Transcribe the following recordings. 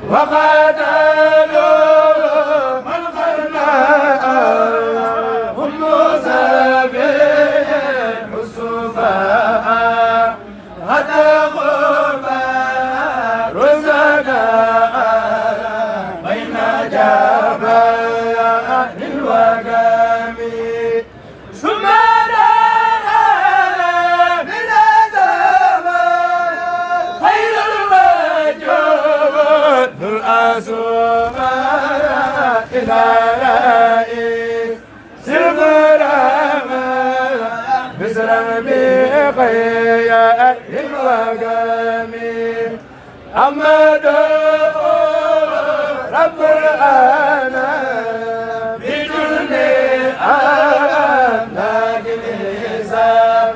وقتلوا من قرناهم مسافر السفهاء حتى قربا رزقا بين جبال الوقام ثم إلى رئيس سرغرما بسرا بقيا الوقام أمد رب العالمين بجند أملاك الإسلام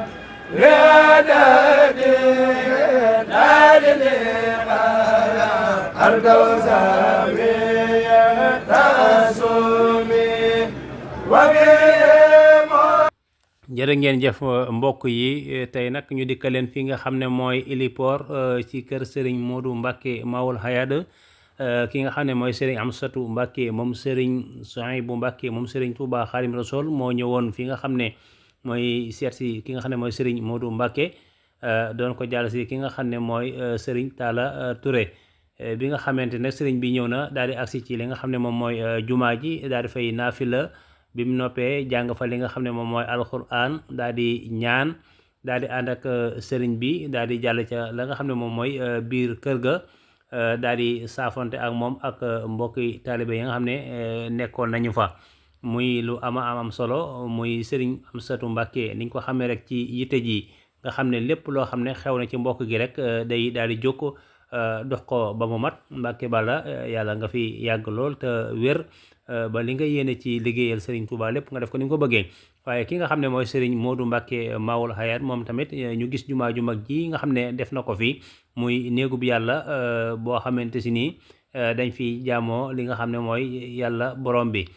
لعدد نار أرجو سامية تسومي jërë ngeen jëf mbokk yi tey nag ñu dikkal leen fi nga xam ne mooy héliport ci kër Serigne Modou Mbacké Maoul Hayaat ki nga xam ne mooy Serigne Amsatou Mbacké moom Serigne Souhaïbou Mbacké moom Serigne Touba Khadim Rassoul moo ñëwoon fi nga xam ne mooy seet si ki nga xam ne mooy Serigne Modou Mbacké doon ko jàll si ki nga xam ne mooy Serigne Talla Touré bi nga xamante ne sëriñ bi ñëw na daal di agsi ci li nga xam ne moom mooy jumaa ji daal di fay naafila bi mu noppee jàng fa li nga xam ne moom mooy alquran daal di ñaan daal di ànd ak sëriñ bi daal di jàll ca la nga xam ne moom mooy biir kër ga daal di saafonte ak moom ak mbokki taalibe yi nga xam ne nekkoon nañu fa muy lu am solo muy sëriñ Amsatou Mbacké niñ ko xamee rek ci yitte ji nga xam ne lépp loo xam ne xew na ci mbokk gi rek day daal di jóg dox ko ba mu mat Mbacké Balla yàlla nga fi yàgg lool te wér ba li nga yéene ci liggéeyal Serigne Touba lépp nga def ko ni nga ko bëggee waaye ki nga xam ne mooy Serigne Modou Mbacké Maoul Hayaat moom tamit ñu gis jumaa ju mag ji nga xam ne def na ko fi muy néegub yàlla boo xamante si nii dañ fi jaamoo li nga xam ne mooy yàlla borom bi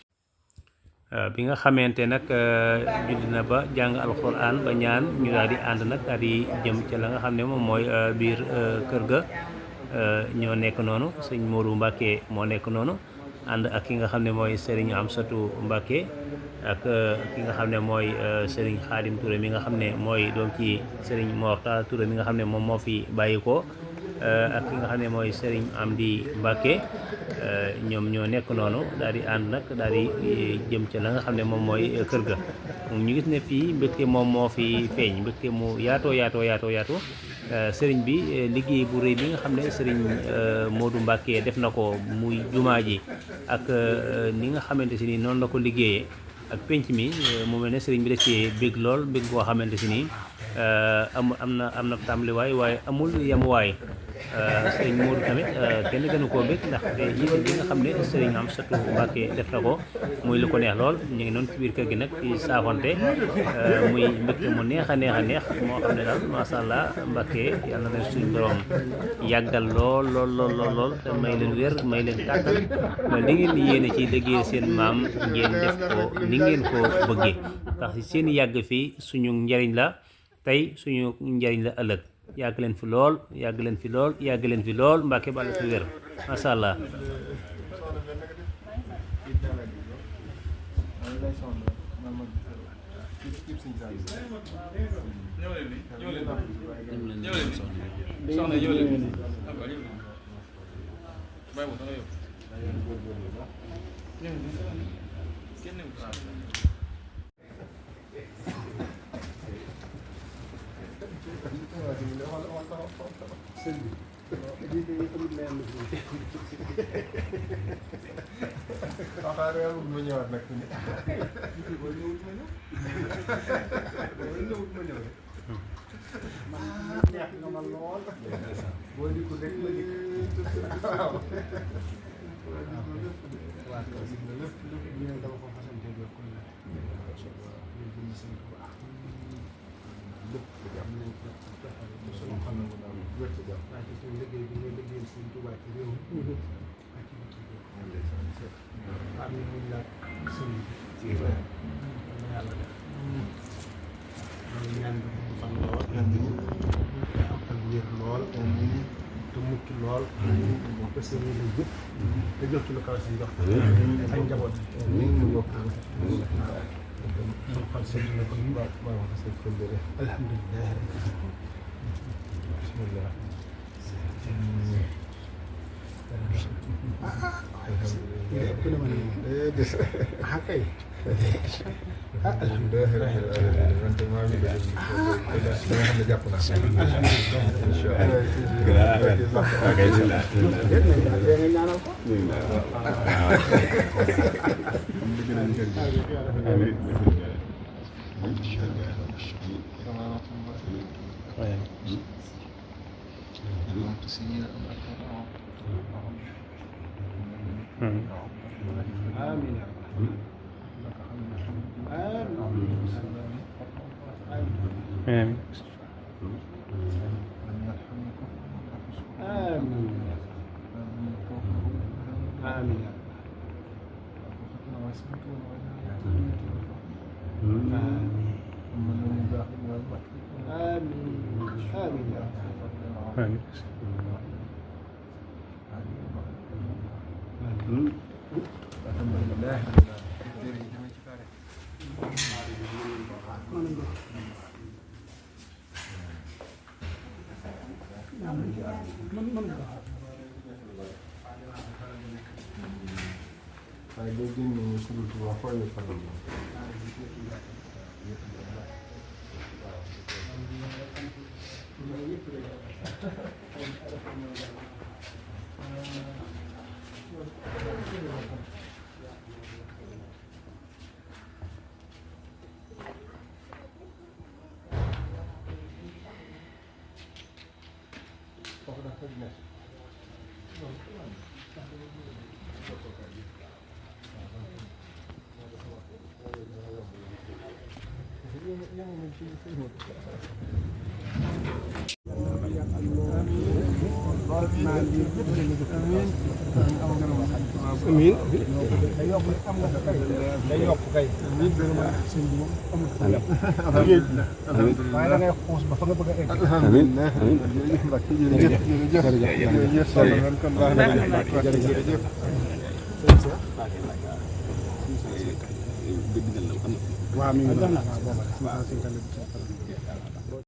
bi nga xamante nag julli na ba jàng alxuraan ba ñaan ñu daal di ànd nag daal di jëm ca la nga xam ne moom mooy biir kër ga ñoo nekk noonu sëñ Modou Mbacké moo nekk noonu ànd ak ki nga xam ne mooy Serigne Amsatou Mbacké ak ki nga xam ne mooy Serigne Khadim Touré mi nga xam ne mooy doom ci Serigne Mor Talla Touré mi nga xam ne moom moo fi bàyyi ko ak ki nga xam ne mooy Serigne Amdi Mbacké ñoom ñoo nekk noonu daal di ànd nag daal di jëm ca la nga xam ne moom mooy kër ga ñu gis ne fii mbégte moom moo fi feeñ mbégte mu yaatoo sëriñ bi liggéey bu rëy bi nga xam ne sëriñ Modou Mbacké def na ko muy jumaa ji ak ni nga xamante si ni noonu la ko liggéeyee ak penc mi mu mel ne sëriñ bi da ci bég lool bég boo xamante si ni am na tàmbaliwaay waaye amul yemuwaay sëriñ Modou tamit kenn gënu koo bég ndax yitte bi nga xam ne sëriñ Amsatou Mbacké def na ko muy lu ko neex lool ñu ngi noonu ci biir kër gi nag ci saafonte muy mbégte mu neex a neex moo xam ne daal masha Allah Mbacké yàlla na leen suñu borom yàggal lool te may leen wér may leen kàttan ba li ngeen di yéene ci liggéey seen maam ngeen def ko ni ngeen ko bëggee ndax seen yàgg fii suñu njariñ la tey suñu njariñ la ëllëg yàgg leen fi lool Mbacké Balla fi wér masha Allah seen yéene yëpp te jox ci lu kaw seen jox ak njaboot ñu bokk suñu xol seen na ko ñu maa wax seen xol bi alhamdulilah bismillah alhamdulilah amiin day yokk am nga kay day yokk kay amiin waaye da ngay xuus ba fa nga bëgg a egg amiin amiin waaw mi ngi